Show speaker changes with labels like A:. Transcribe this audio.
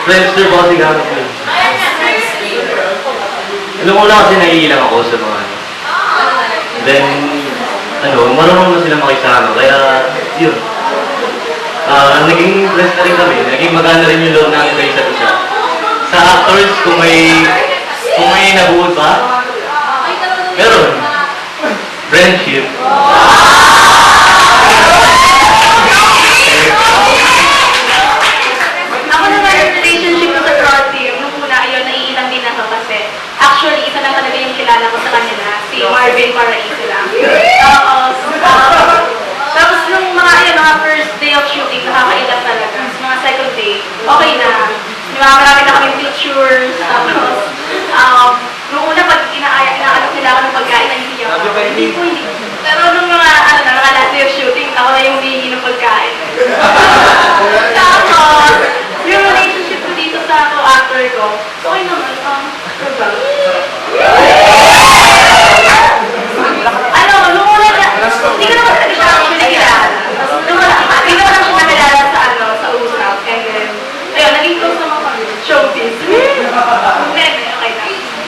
A: Friendster ba kasi gamit ko yun? Alam mo na kasi naiilang ako sa mga ano. Then, marunong na sila makisama. Kaya, yun. Naging blessed na rin kami. Naging maganda rin yung loob namin sa isa't isa. Sa actors, kung may nabuod pa, meron. Friendship.
B: Ako naman yung relationship ko sa Pro Team, nung una ayun, naiilang din ako kasi actually, isa lang talaga yung kilala ko sa kanila, si Marvin Paraiso lang. Tapos nung mga first day of shooting, nakakailang talaga. Sa mga second day, okay na. Marami na kaming pictures, tapos, nung una pag inaalok nila ako ng pagkain, nahihiya ako. Hindi. Pero nung mga last day of shooting, ako na yung humihingi ng pagkain. Tapos, yung relationship ko dito sa co-actor ko, okay naman,